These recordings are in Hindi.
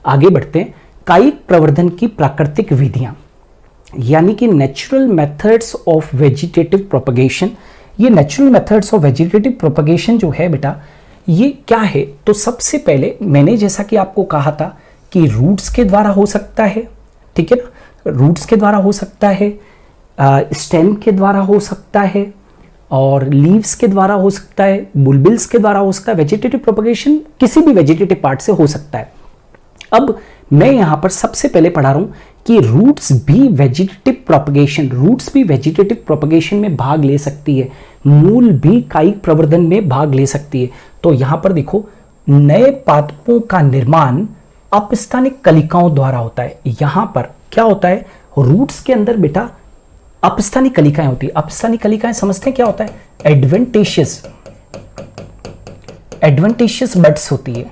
आगे बढ़ते हैं। कायिक प्रवर्धन की प्राकृतिक विधियां, यानी कि natural methods of vegetative propagation. ये natural methods of vegetative propagation जो है बेटा, ये क्या है? तो सबसे पहले मैंने जैसा कि आपको कहा था कि रूट्स के द्वारा हो सकता है, ठीक है ना, रूट्स के द्वारा हो सकता है, स्टेम के द्वारा हो सकता है, और लीव्स के द्वारा हो सकता है, बुलबिल्स के द्वारा हो सकता है। वेजिटेटिव प्रोपगेशन किसी भी वेजिटेटिव पार्ट से हो सकता है। अब मैं यहां पर सबसे पहले पढ़ा रहा हूं कि रूट्स भी वेजिटेटिव प्रोपगेशन में भाग ले सकती है, मूल भी कायिक प्रवर्धन में भाग ले सकती है। तो यहां पर देखो, नए पादपों का निर्माण अपस्थानिक कलिकाओं द्वारा होता है। यहां पर क्या होता है? रूट्स के अंदर बेटा अपस्थानिक कलिकाएं होती है। अपस्थानिक कलिकाएं समझते हैं क्या होता है? एडवेंटिशियस बड्स होती है,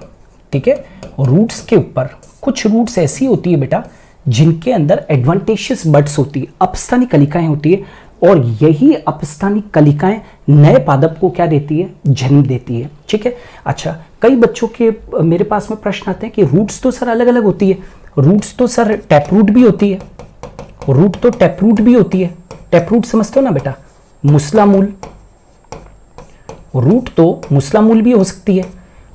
ठीक है। रूट्स के ऊपर कुछ रूट्स ऐसी होती है बेटा जिनके अंदर एडवेंटिशियस बड्स होती है, अपस्थानिक कलिकाएं होती है, और यही अपस्थानिक कलिकाएं नए पादप को क्या देती है? जन्म देती है, ठीक है। अच्छा, कई बच्चों के मेरे पास में प्रश्न आते हैं कि रूट्स तो सर अलग अलग होती है, रूट्स तो सर टैपरूट भी होती है, रूट तो टैपरूट भी होती है। टैपरूट समझते हो ना बेटा? मुसला मूल, रूट तो मुसला मूल भी हो सकती है,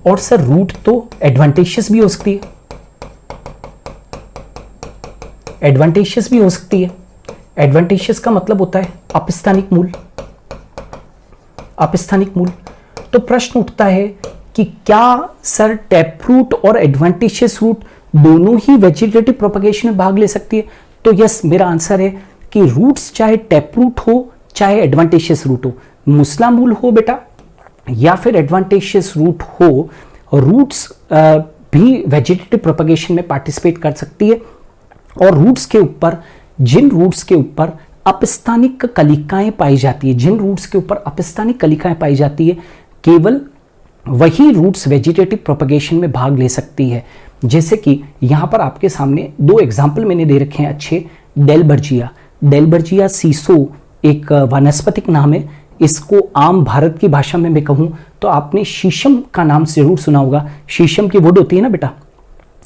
और सर रूट तो एडवेंटिशियस भी हो सकती है, एडवेंटिशियस भी हो सकती है। एडवेंटिशियस का मतलब होता है अपस्थानिक मूल, अपस्थानिक मूल। तो प्रश्न उठता है कि क्या सर टैपरूट और एडवेंटिशियस रूट दोनों ही वेजिटेटिव प्रोपगेशन में भाग ले सकती है? तो यस, मेरा आंसर है कि रूट्स चाहे टैपरूट हो चाहे एडवेंटिशियस रूट हो, मुसला मूल हो बेटा या फिर एडवेंटिशियस रूट हो, रूट्स भी वेजिटेटिव प्रोपगेशन में पार्टिसिपेट कर सकती है। और रूट्स के ऊपर, जिन रूट्स के ऊपर अपस्थानिक कलिकाएं पाई जाती है, जिन रूट्स के ऊपर अपस्थानिक कलिकाएं पाई जाती है, केवल वही रूट्स वेजिटेटिव प्रोपगेशन में भाग ले सकती है। जैसे कि यहां पर आपके सामने दो एग्जाम्पल मैंने दे रखे हैं अच्छे। डेलबर्जिया सीसो एक वानस्पतिक नाम है। इसको आम भारत की भाषा में मैं कहूं तो आपने शीशम का नाम जरूर सुना होगा। शीशम की वुड होती है ना बेटा,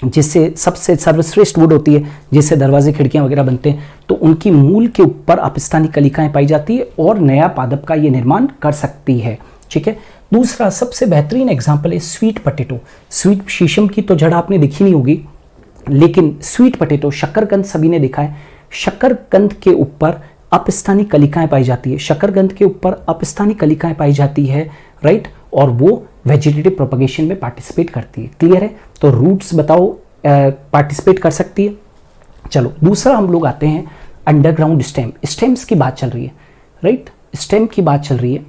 जिससे सबसे सर्वश्रेष्ठ वुड होती है, जिससे दरवाजे खिड़कियां वगैरह बनते हैं। तो उनकी मूल के ऊपर अपस्थानिक कलिकाएं पाई जाती है और नया पादप का ये निर्माण कर सकती है, ठीक है। दूसरा सबसे बेहतरीन एग्जाम्पल है स्वीट पोटैटो। स्वीट शीशम की तो जड़ आपने देखी नहीं होगी, लेकिन स्वीट पोटैटो, शकरकंद सभी ने देखा है। शकरकंद के ऊपर अपस्थानिक कलिकाएं पाई जाती है, शकरकंद के ऊपर अपस्थानिक कलिकाएं पाई जाती है, राइट, और वो वेजिटेटिव प्रोपगेशन में पार्टिसिपेट करती है। क्लियर है? तो रूट्स बताओ पार्टिसिपेट कर सकती है। चलो दूसरा हम लोग आते हैं अंडरग्राउंड स्टेम। स्टेम्स की बात चल रही है, राइट, स्टेम की बात चल रही है।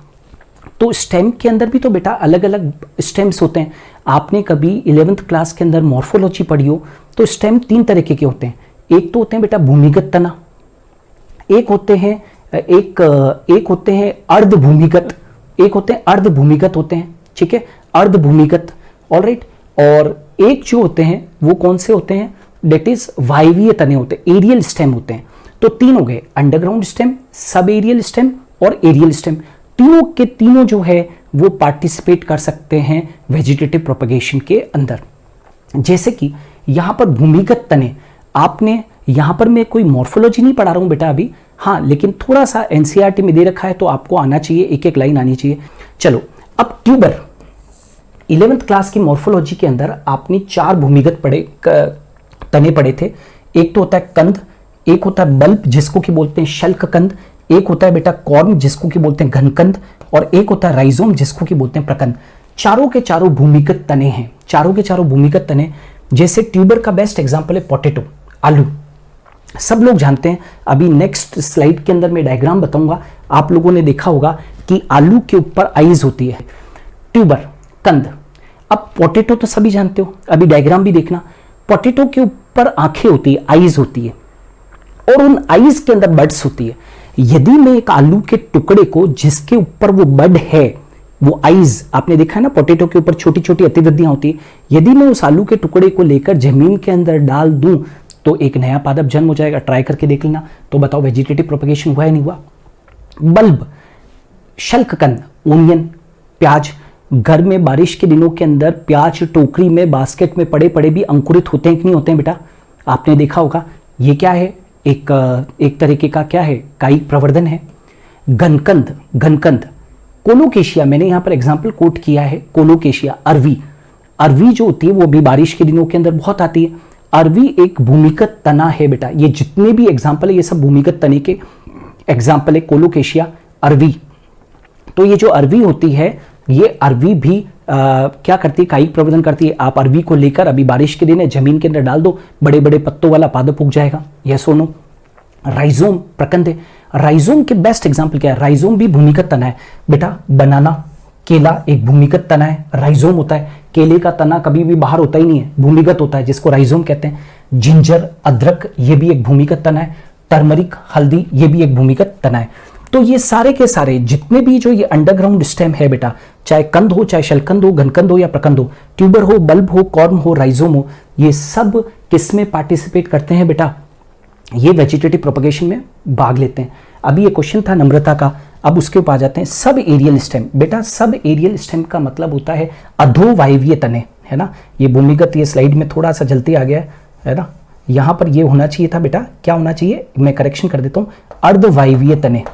तो स्टेम के अंदर भी तो बेटा अलग अलग स्टेम्स होते हैं। आपने कभी 11th क्लास के अंदर मॉर्फोलॉजी पढ़ी हो तो स्टेम 3 तरीके के होते हैं। एक तो होते हैं बेटा भूमिगत तना, एक होते हैं अर्धभूमिगत, एक होते हैं अर्धभूमिगत होते हैं, ठीक है, अर्धभूमिगत, ऑलराइट। और एक जो होते हैं वो कौन से होते हैं? डेट इज वायवीय तने होते हैं, एरियल स्टेम होते हैं। तो 3 हो गए, underground stem, sub aerial stem और एरियल स्टेम। तीनों के तीनों जो है वो पार्टिसिपेट कर सकते हैं वेजिटेटिव प्रोपगेशन के अंदर। जैसे कि यहां पर भूमिगत तने, आपने यहां पर मैं कोई मॉर्फोलॉजी नहीं पढ़ा रहा हूं बेटा अभी, हाँ, लेकिन थोड़ा सा एनसीईआरटी में दे रखा है तो आपको आना चाहिए, एक एक लाइन आनी चाहिए। चलो अब ट्यूबर, 11th क्लास की मॉर्फोलॉजी के अंदर आपने 4 भूमिगत तने पढ़े थे। एक तो होता है कंद, एक होता है बल्ब जिसको कि बोलते हैं शल्क कंद, एक होता है बेटा कॉर्म जिसको कि बोलते हैं घनकंद, और एक होता है राइजोम जिसको कि बोलते हैं प्रकंद। चारों के चारों भूमिगत तने हैं, चारों के चारों भूमिगत तने। जैसे ट्यूबर का बेस्ट एग्जांपल है पोटैटो, आलू, सब लोग जानते हैं। अभी नेक्स्ट स्लाइड के अंदर मैं डायग्राम बताऊंगा, आप लोगों ने देखा होगा कि आलू के ऊपर आईज होती है। ट्यूबर, कंद। अब पोटैटो तो सभी जानते हो, अभी डायग्राम भी देखना। पोटैटो के ऊपर आंखें होती है, आईज होती है, और उन आईज के अंदर बड्स होती है। यदि मैं एक आलू के टुकड़े को जिसके ऊपर वो बड है, वो आईज आपने देखा है ना, पोटैटो के ऊपर छोटी छोटी अतिवृद्धियां होती है, यदि मैं उस आलू के टुकड़े को लेकर जमीन के अंदर डाल दूं तो एक नया पादप जन्म हो जाएगा। ट्राई करके देख लेना। तो बताओ वेजिटेटिव प्रोपगेशन हुआ या नहीं हुआ? बल्ब, शल्ककंद, ओनियन, प्याज, घर में बारिश के दिनों के अंदर प्याज टोकरी में बास्केट में पड़े पड़े भी अंकुरित होते हैं कि नहीं होते हैं बेटा? आपने देखा होगा। ये क्या है? एक तरीके का क्या है? कायिक प्रवर्धन है। घनकंद कोलोकेशिया, मैंने यहां पर एग्जाम्पल कोट किया है। कोलोकेशिया, अरवी जो होती है वो भी बारिश के दिनों के अंदर बहुत आती है। अरवी एक भूमिगत तना है बेटा। ये जितने भी एग्जाम्पल है ये सब भूमिगत तने के एग्जाम्पल है। कोलोकेशिया, अरवी। तो ये जो अरवी होती है, ये अरवी भी क्या करती है? कायिक प्रवर्धन करती है। आप अरवी को लेकर, अभी बारिश के दिन है, जमीन के अंदर डाल दो, बड़े बड़े पत्तों वाला पादप उग जाएगा। यस और नो? राइजोम, प्रकंद है। राइजोम के बेस्ट एग्जाम्पल क्या है? राइजोम भी भूमिगत तना है बेटा। बनाना, केला एक भूमिगत तना है, राइजोम होता है। केले का तना कभी भी बाहर होता ही नहीं है, भूमिगत होता है, जिसको राइजोम कहते हैं। जिंजर, अदरक, ये भी एक भूमिगत तना है। टर्मरिक, हल्दी, ये भी एक भूमिगत तना है। तो ये सारे के सारे जितने भी जो ये अंडरग्राउंड स्टेम है बेटा, चाहे कंद हो, चाहे शलकंद हो, घनकंद हो या प्रकंद हो, ट्यूबर हो, बल्ब हो, कॉर्म हो, राइजोम हो, ये सब किसमें पार्टिसिपेट करते हैं बेटा? ये वेजिटेटिव प्रोपगेशन में भाग लेते हैं। अभी ये क्वेश्चन था नम्रता का, अब उसके ऊपर आ जाते हैं। सब एरियल स्टेम बेटा, सब एरियल स्टेम का मतलब होता है अधोवायवीय तने, है ना? ये भूमिगत, ये स्लाइड में थोड़ा सा जल्दी आ गया है ना? यहां पर ये होना चाहिए था बेटा, क्या होना चाहिए? मैं करेक्शन कर देता हूं, अर्धवायवीय तने।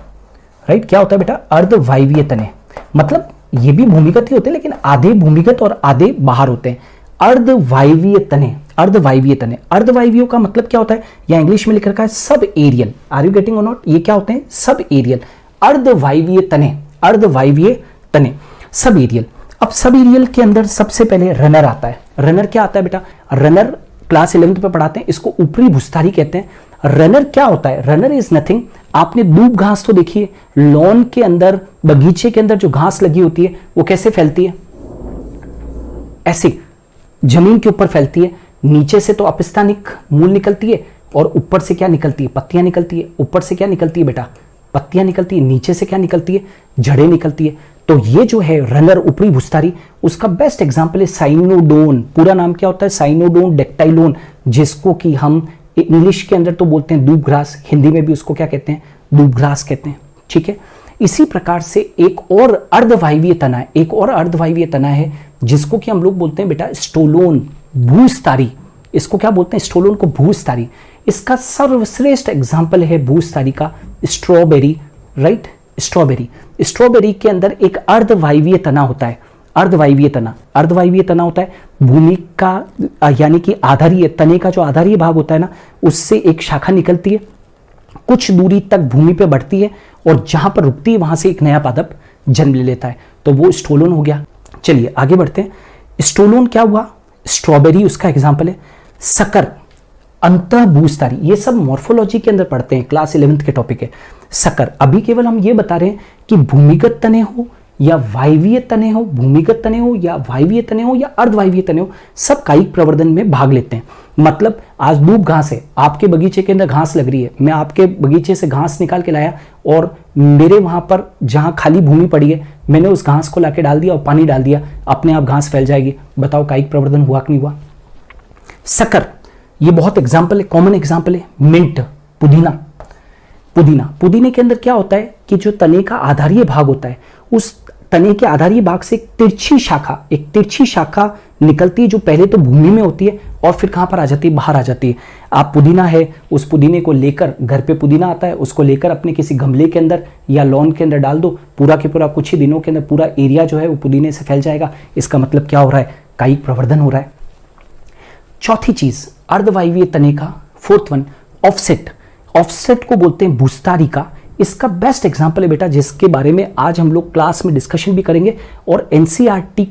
राइट? क्या होता है बेटा? अर्धवायवीय तने। मतलब ये भी भूमिगत ही होते हैं, लेकिन आधे भूमिगत और आधे बाहर होते हैं। अर्धवायवीय तने, अर्धवायवीय तने। अर्धवायवीय का मतलब क्या होता है? या इंग्लिश में लिख रखा है sub aerial. Are you getting or not? ये क्या होते हैं? सब एरियल, अर्धवायवीय तने, अर्धवायवीय तने, सब एरियल। अब सब एरियल के अंदर सबसे पहले रनर आता है। रनर क्या आता है बेटा? रनर क्लास 11th पे पढ़ाते हैं, इसको ऊपरी भूस्थारी कहते हैं। रनर क्या होता है? रनर इज नथिंग, आपने दूब घास तो देखी है, लॉन के अंदर, बगीचे के अंदर जो घास लगी होती है वो कैसे फैलती है? ऐसे जमीन के ऊपर फैलती है। नीचे से तो अपस्थानिक मूल निकलती है और ऊपर से क्या निकलती है? पत्तियां निकलती है। ऊपर से क्या निकलती है बेटा? पत्तियां निकलती है। नीचे से क्या निकलती है? जड़ें निकलती है। तो ये जो है रनर, ऊपरी भूस्थारी, उसका बेस्ट एग्जांपल है साइनोडोन। पूरा नाम क्या होता है? साइनोडोन डेक्टाइलोन, जिसको कि हम इंग्लिश के अंदर तो बोलते हैं दूब घास, हिंदी में भी उसको क्या कहते हैं? दूब घास कहते हैं। ठीक है। इसी प्रकार से एक और अर्धवायवीय तना है, एक और अर्धवायवीय तना है जिसको कि हम लोग बोलते हैं बेटा स्टोलोन, भूस्थारी। इसको क्या बोलते हैं? स्टोलोन को भूस्थारी। इसका सर्वश्रेष्ठ एग्जाम्पल है भूस्थारी का स्ट्रॉबेरी। राइट? स्ट्रॉबेरी, स्ट्रॉबेरी के अंदर एक अर्धवायवीय तना होता है। अर्धवायवीय तना, अर्धवायवीय तना होता है भूमि का, यानी कि आधारीय तने का जो आधारीय भाग होता है ना, उससे एक शाखा निकलती है, कुछ दूरी तक भूमि पे बढ़ती है और जहां पर रुकती है वहां से एक नया पादप जन्म ले लेता है। तो वो स्टोलोन हो गया। चलिए आगे बढ़ते हैं। स्टोलोन क्या हुआ? स्ट्रॉबेरी उसका एग्जाम्पल है। सकर, अंतः भूस्थारी, ये सब मॉर्फोलॉजी के अंदर पढ़ते हैं, क्लास 11th के टॉपिक है। सकर, अभी केवल हम ये बता रहे हैं कि भूमिगत तने हो या वायवीय तने हो, भूमिगत तने हो या वायवीय तने हो या अर्धवायवीय तने हो, सब कायिक प्रवर्धन में भाग लेते हैं। मतलब आज दूब घास है, आपके बगीचे के अंदर घास लग रही है, मैं आपके बगीचे से घास निकाल के लाया और मेरे वहां पर जहां खाली भूमि पड़ी है मैंने उस घास को लाके डाल दिया और पानी डाल दिया, अपने आप घास फैल जाएगी। बताओ कायिक प्रवर्धन हुआ कि नहीं हुआ? सकर, ये बहुत एग्जाम्पल है, कॉमन एग्जाम्पल है। मिंट, पुदीना, पुदीना, पुदीने के अंदर क्या होता है कि जो तने का आधारीय भाग होता है, उस तने के आधारीय भाग से एक तिरछी शाखा निकलती है जो पहले तो भूमि में होती है और फिर कहां पर आ जाती है? बाहर आ जाती है। आप पुदीना है, उस पुदीने को लेकर, घर पे पुदीना आता है, उसको लेकर अपने किसी गमले के अंदर या लॉन के अंदर डाल दो, पूरा के पूरा कुछ ही दिनों के अंदर पूरा एरिया जो है वो पुदीने से फैल जाएगा। इसका मतलब क्या हो रहा है? कायिक प्रवर्धन हो रहा है। चौथी चीज अर्धवायवीय तने का, फोर्थ वन, ऑफसेट। ऑफसेट को बोलते हैं भूस्थारी का। इसका बेस्ट एग्जांपल है बेटा, जिसके बारे में आज हम लोग क्लास में डिस्कशन भी करेंगे और एनसीईआरटी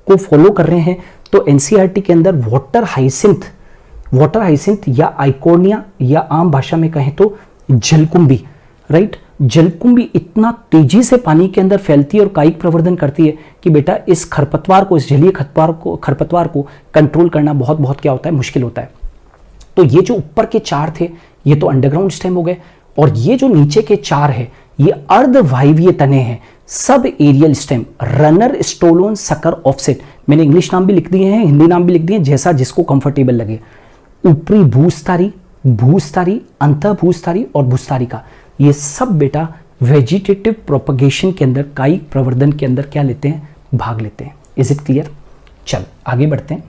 को फॉलो कर रहे हैं। तो एनसीईआरटी के अंदर वाटर हाइसिंथ या आइकोनिया या आम भाषा में कहें तो जलकुंभी, राइट? जलकुंभी इतना तेजी से पानी के अंदर फैलती है और कायिक प्रवर्धन करती है कि बेटा इस खरपतवार को, इस जलीय खरपतवार को कंट्रोल करना बहुत बहुत क्या होता है? मुश्किल होता है। तो ये जो ऊपर के चार थे ये तो अंडरग्राउंड स्टेम हो गए और ये जो नीचे के चार है ये अर्धवायवीय तने हैं, sub aerial stem. Runner, stolon, sucker, offset. मैंने इंग्लिश नाम भी लिख दिए हैं, हिंदी नाम भी लिख दिए हैं, जैसा जिसको कंफर्टेबल लगे। ऊपरी भूस्थारी, अंतः भूस्थारी और भूस्थारी का, ये सब बेटा वेजिटेटिव प्रोपगेशन के अंदर, कायिक प्रवर्धन के अंदर क्या लेते हैं? भाग लेते हैं। Is it clear? चल आगे बढ़ते हैं।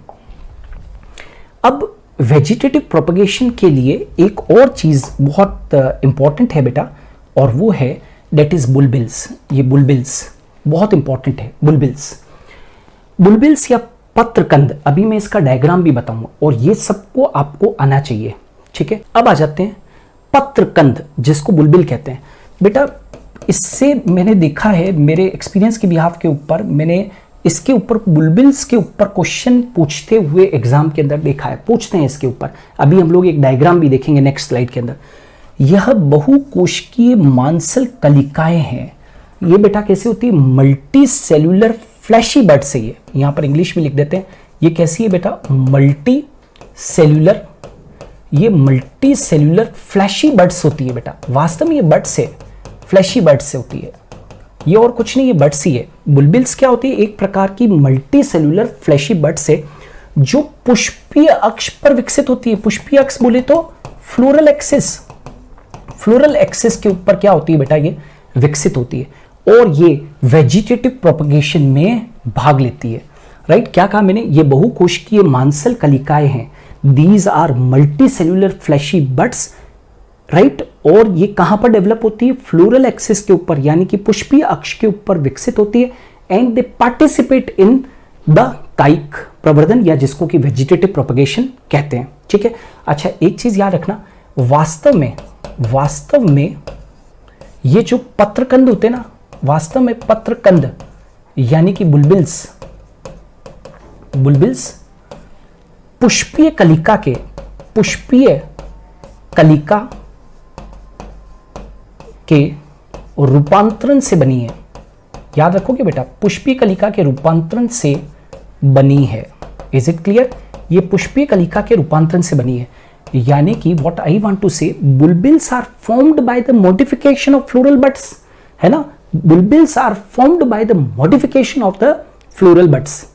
अब वेजिटेटिव प्रोपगेशन के लिए एक और चीज बहुत इंपॉर्टेंट है बेटा, और वो है दैट इज बुलबिल्स। ये बुलबिल्स बहुत इंपॉर्टेंट है। बुलबिल्स या पत्रकंद, अभी मैं इसका डायग्राम भी बताऊंगा, और ये सबको आपको आना चाहिए, ठीक है। अब आ जाते हैं पत्रकंद, जिसको बुलबिल कहते हैं। बेटा इससे मैंने देखा है, मेरे एक्सपीरियंस के बिहाफ के ऊपर मैंने इसके ऊपर बुलबिल्स के ऊपर क्वेश्चन पूछते हुए एग्जाम के अंदर देखा है, पूछते हैं इसके ऊपर। अभी हम लोग एक डायग्राम भी देखेंगे नेक्स्ट स्लाइड के अंदर। यह बहुकोशिकीय मांसल कलिकाएं हैं। ये बेटा कैसे होती है? मल्टी सेल्यूलर फ्लैशी बर्ड से। ये यहां पर इंग्लिश में लिख देते हैं। ये कैसी है बेटा? Multi cellular. ये मल्टी सेल्यूलर फ्लैशी बर्ड्स होती है बेटा। वास्तव में ये बर्ड्स है, फ्लैशी बर्ड्स से होती है। ये और कुछ नहीं, ये बर्ड्स ही है। बुलबिल्स क्या होती है? एक प्रकार की मल्टी सेल्यूलर फ्लैशी बर्ड्स है जो पुष्पीय अक्ष पर विकसित होती है। पुष्पीय अक्ष बोले तो फ्लोरल एक्सिस। फ्लोरल एक्सिस के ऊपर क्या होती है बेटा? ये विकसित होती है, और ये वेजिटेटिव प्रोपगेशन में भाग लेती है। राइट, क्या कहा मैंने? ये बहुकोशिकीय मांसल कलिकाएं हैं। These are multi cellular fleshy birds, right. और ये कहां पर डेवलप होती है? फ्लोरल एक्सिस के ऊपर, यानी कि पुष्पीय अक्ष के ऊपर विकसित होती है। And they participate in the कायिक प्रवर्धन, या जिसको कि वेजिटेटिव प्रोपगेशन कहते हैं, ठीक है। अच्छा, एक चीज याद रखना, वास्तव में ये जो पत्रकंद होते हैं ना, वास्तव में पत्रकंद यानी कि बुलबिल्स पुष्पीय कलिका के रूपांतरण से बनी है। याद रखोगे बेटा, पुष्पीय कलिका के रूपांतरण से बनी है। Is it clear? ये पुष्पीय कलिका के रूपांतरण से बनी है, यानी कि what I want to say, bulbils are formed by the modification of floral buds, है ना। Bulbils are formed by the modification of the floral buds.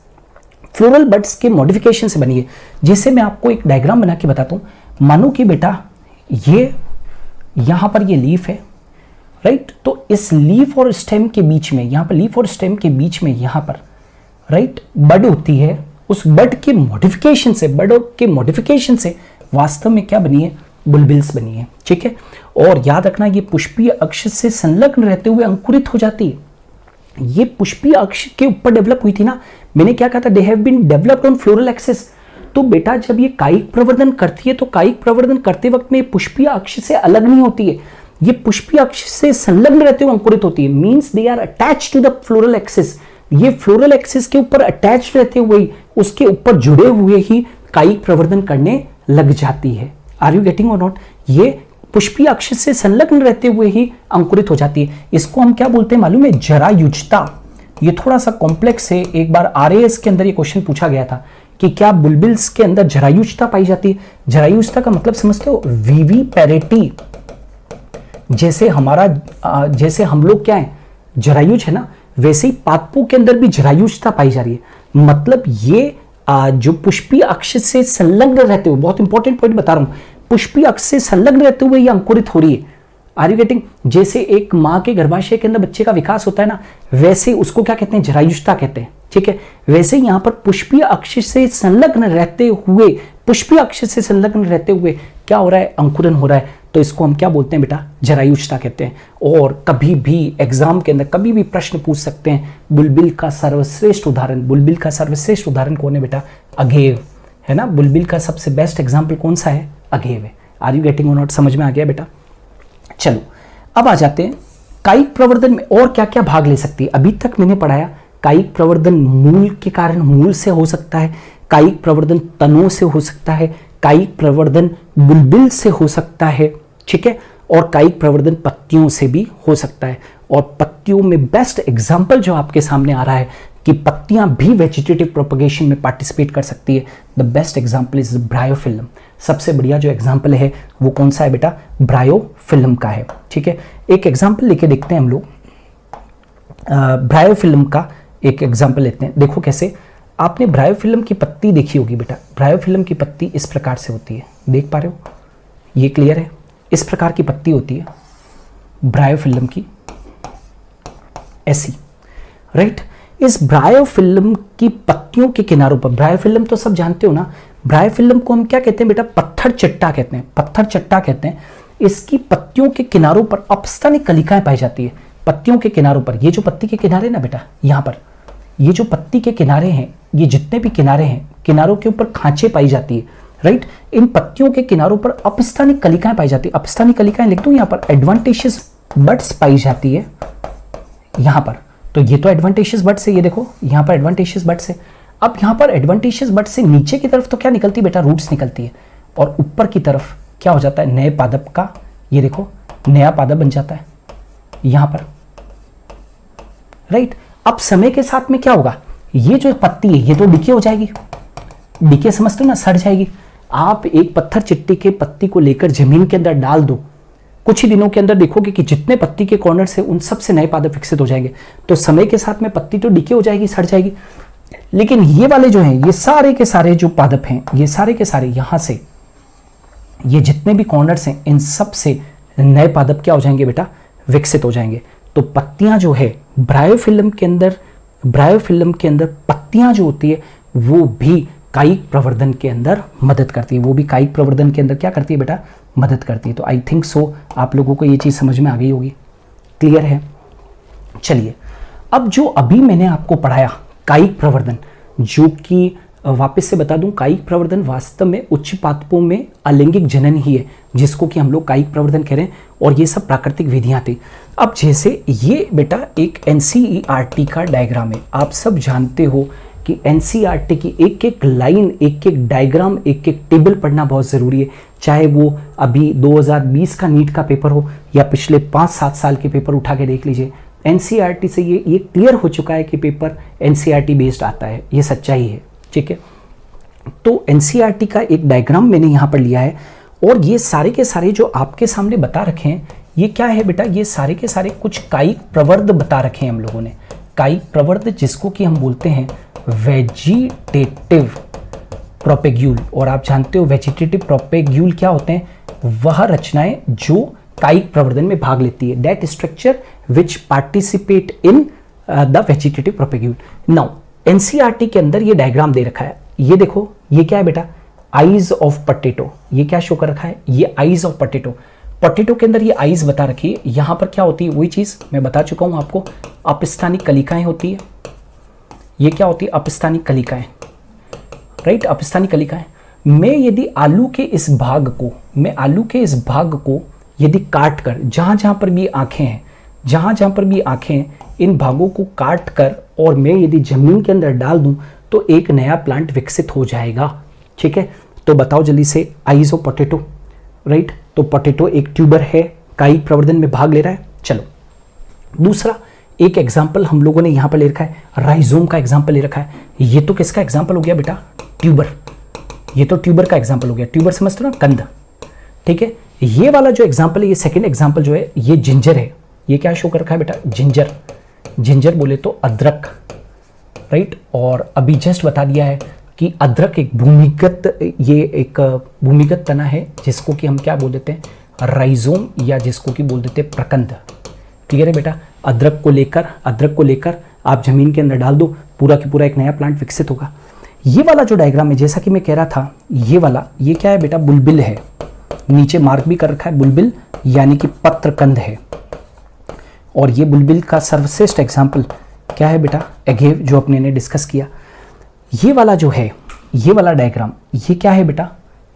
Floral buds के मॉडिफिकेशन से बनी है। जैसे मैं आपको एक डायग्राम बना के बताता हूं। मानो कि बेटा ये यहां पर ये लीफ है, राइट। तो इस लीफ और स्टेम के बीच में, यहां पर लीफ और स्टेम के बीच में यहां पर, राइट, बड होती है। उस बड के मॉडिफिकेशन से वास्तव में क्या बनी है? बुलबिल्स बनी है, ठीक है। और याद रखना, ये पुष्पीय अक्ष से संलग्न रहते हुए अंकुरित हो जाती है। ये पुष्पीय अक्ष के ऊपर डेवलप हुई थी ना, मैंने क्या कहा था? They have been developed on floral axis. तो बेटा जब ये कायिक प्रवर्धन करती है, तो कायिक प्रवर्धन करते वक्त में पुष्पीय अक्ष से अलग नहीं होती है, ये पुष्पीय अक्ष से संलग्न रहते हुए अंकुरित होती है। Means they are attached to the floral axis. ये फ्लोरल एक्सिस के ऊपर अटैच रहते हुए ही, उसके ऊपर जुड़े हुए ही कायिक प्रवर्धन करने लग जाती है। Are you getting or not? ये पुष्पीय अक्ष से संलग्न रहते हुए ही अंकुरित हो जाती है। इसको हम क्या बोलते हैं मालूम है? जरायुजता। ये थोड़ा सा कॉम्प्लेक्स है। एक बार आरएएस के अंदर ये क्वेश्चन पूछा गया था कि क्या बुलबिल्स के अंदर जरायुजता पाई जाती है? जरायुजता का मतलब समझते हो? वीवी पैरिटी। जैसे हम लोग क्या है? जरायुज है ना, वैसे ही पादपों के अंदर भी जरायुजता पाई जा रही है। मतलब ये जो पुष्पीय अक्ष से संलग्न रहते हुए, बहुत इंपॉर्टेंट पॉइंट बता रहा हूं, पुष्पीय अक्ष से संलग्न रहते हुए ये अंकुरित हो रही है। Are you getting? जैसे एक मां के गर्भाशय के अंदर बच्चे का विकास होता है ना, वैसे उसको क्या कहते हैं? जरायुजता कहते हैं, ठीक है। वैसे यहां पर पुष्पीय अक्ष से संलग्न रहते हुए क्या हो रहा है? अंकुरन हो रहा है। तो इसको हम क्या बोलते हैं बेटा? जरायुजता कहते हैं। और कभी भी एग्जाम के अंदर कभी भी प्रश्न पूछ सकते हैं, बुलबिल का सर्वश्रेष्ठ उदाहरण कौन है बेटा? अघेव, है ना। बुलबिल का सबसे बेस्ट एग्जाम्पल कौन सा है? अघेव है। Are you getting or not? समझ में आ गया बेटा? चलो अब आ जाते हैं कायिक प्रवर्धन में और क्या क्या भाग ले सकती है। अभी तक मैंने पढ़ाया कायिक प्रवर्धन मूल के कारण, मूल से हो सकता है, कायिक प्रवर्धन तनों से हो सकता है, कायिक प्रवर्धन बुलबिल से हो सकता है, ठीक है। और कायिक प्रवर्धन पत्तियों से भी हो सकता है। और पत्तियों में बेस्ट एग्जाम्पल जो आपके सामने आ रहा है कि पत्तियां भी वेजिटेटिव प्रोपगेशन में पार्टिसिपेट कर सकती है। The best example is bryophyllum. सबसे बढ़िया जो एग्जाम्पल है वो कौन सा है बेटा? ब्रायोफिल्म का है, ठीक है। एक एग्जाम्पल लेके देखते हैं हम लोग। ब्रायोफिल्म का एक एग्जाम्पल लेते हैं। देखो कैसे, आपने ब्रायोफिल्म की पत्ती देखी होगी बेटा। ब्रायोफिल्म की पत्ती इस प्रकार से होती है, देख पा रहे हो? ये क्लियर है? इस प्रकार की पत्ती होती है ब्रायोफिल्म की, ऐसी, राइट। इस ब्रायोफिल्म की पत्तियों के किनारों पर, ब्रायोफिल्म तो सब जानते हो ना, ब्रायोफिल्म को हम क्या कहते हैं बेटा, पत्थर चट्टा कहते हैं, पत्थर चट्टा कहते हैं। इसकी पत्तियों के किनारों पर अपस्तनिक कलिकाएं पाई जाती है। पत्तियों के किनारों पर, ये जो पत्ती के किनारे ना बेटा, यहाँ पर ये जो पत्ती के किनारे हैं, ये जितने भी किनारे हैं, किनारों के ऊपर खांचे पाई जाती है, राइट। इन पत्तियों के किनारों पर अपस्थानिक कलिकाएं पाई जाती है। अपस्थानिक कलिकाएं लिख दूं यहाँ पर, एडवांटेशियस बड्स पाई जाती है यहाँ पर। तो ये तो एडवांटेशियस बड्स है, ये देखो यहाँ पर एडवांटेशियस बड्स है। अब यहाँ पर एडवांटेशियस बड्स से नीचे की तरफ तो क्या निकलती है बेटा, रूट्स निकलती है, और ऊपर की तरफ क्या हो जाता है, नए पादप का, ये देखो नया पादप बन जाता है यहाँ पर, राइट। अब समय के साथ में क्या होगा, ये जो पत्ती है ये तो डिके हो जाएगी, डिके समझते हो ना, सड़ जाएगी। आप एक पत्थर चिट्टी के पत्ती को लेकर जमीन के अंदर डाल दो, कुछ ही दिनों के अंदर देखोगे कि जितने पत्ती के कॉर्नर से उन सब से नए पादप विकसित हो जाएंगे। तो समय के साथ में पत्ती तो डिके हो जाएगी, सड़ जाएगी, लेकिन ये वाले जो हैं, ये सारे के सारे जो पादप हैं, ये सारे के सारे यहां से, ये जितने भी कॉर्नर्स हैं, इन सब से नए पादप क्या हो जाएंगे बेटा, विकसित हो जाएंगे। तो पत्तियां जो है ब्रायोफिल्म के अंदर, ब्रायोफिल्म के अंदर पत्तियां जो होती है वो भी कायिक प्रवर्धन के अंदर मदद करती है, वो भी कायिक प्रवर्धन के अंदर क्या करती है बेटा, मदद करती है। तो आई थिंक सो आप लोगों को ये चीज समझ में आ गई होगी, क्लियर है। चलिए, अब जो अभी मैंने आपको पढ़ाया कायिक प्रवर्धन, जो कि वापस से बता दूं, कायिक प्रवर्धन वास्तव में उच्च पादपों में अलैंगिक जनन ही है, जिसको कि हम लोग कायिक प्रवर्धन कह रहे हैं, और ये सब प्राकृतिक विधियां थी। अब जैसे ये बेटा एक एनसीईआरटी का डायग्राम है, आप सब जानते हो कि एनसीईआरटी की एक एक लाइन, एक एक डायग्राम, एक एक टेबल पढ़ना बहुत ज़रूरी है, चाहे वो अभी 2020 का नीट का पेपर हो या पिछले 5-7 साल के पेपर उठा के देख लीजिए। एनसीईआरटी से ये क्लियर हो चुका है कि पेपर एनसीईआरटी बेस्ड आता है, ये सच्चाई है, ठीक है। तो एनसीईआरटी का एक डायग्राम मैंने यहाँ पर लिया है, और ये सारे के सारे जो आपके सामने बता रखे हैं, ये क्या है बेटा, ये सारे के सारे कुछ कायिक प्रवर्ध बता रखे हैं हम लोगों ने। कायिक प्रवर्ध जिसको कि हम बोलते हैं वेजिटेटिव प्रोपेग्यूल, और आप जानते हो वेजिटेटिव प्रोपेग्यूल क्या होते हैं, वह रचनाएं जो कायिक प्रवर्धन में भाग लेती है, that structure which participate in the vegetative propagule. Now NCERT के अंदर ये डायग्राम दे रखा है, ये देखो, ये क्या है बेटा, आईज ऑफ पोटैटो, ये क्या शो कर रखा है, ये आईज ऑफ पोटैटो। पोटैटो के अंदर ये आईज बता रखी है, यहां पर क्या होती है, वही चीज मैं बता चुका हूं आपको, अपस्थानिक कलिकाएं होती है। ये क्या होती है, अपस्थानिक कलिकाएं, राइट, अपस्थानिक कलिकाएं। मैं यदि आलू के इस भाग को, मैं आलू के इस भाग को यदि काट कर, जहां जहां पर भी आंखें हैं, जहां जहां पर भी आंखें हैं, इन भागों को काट कर और मैं यदि जमीन के अंदर डाल दूं तो एक नया प्लांट विकसित हो जाएगा, ठीक है। तो बताओ जल्दी से, आईज ऑफ पोटैटो, राइट। तो पोटैटो एक ट्यूबर है, कायिक प्रवर्धन में भाग ले रहा है। चलो दूसरा एक एग्जाम्पल हम लोगों ने यहां पर ले रखा है, राइजोम का एग्जाम्पल ले रखा है। ये तो किसका एग्जाम्पल हो गया बेटा, ट्यूबर, ये तो ट्यूबर का एग्जाम्पल हो गया, ट्यूबर समझते हो ना, कंद, ठीक है। ये वाला जो एग्जाम्पल है, ये सेकेंड एग्जाम्पल जो है, ये जिंजर है। ये क्या शो कर रखा है बेटा, जिंजर, जिंजर बोले तो अदरक, राइट। और अभी जस्ट बता दिया है कि अदरक एक भूमिगत, ये एक भूमिगत तना है, जिसको कि हम क्या बोल देते हैं, राइजोम, या जिसको कि बोल देते हैं प्रकंद, क्लियर है बेटा। अदरक को लेकर आप जमीन के अंदर डाल दो, पूरा की पूरा एक नया प्लांट विकसित होगा। ये वाला जो डायग्राम है, जैसा कि मैं कह रहा था, ये वाला, ये क्या है बेटा, बुलबिल है, नीचे मार्क भी कर रखा है, बुलबिल यानी कि पत्रकंद है। और ये बुलबिल का सर्वश्रेष्ठ एग्जाम्पल क्या है बेटा, एगेव, जो अपने ने डिस्कस किया। ये वाला जो है, ये वाला डायग्राम, ये क्या है बेटा,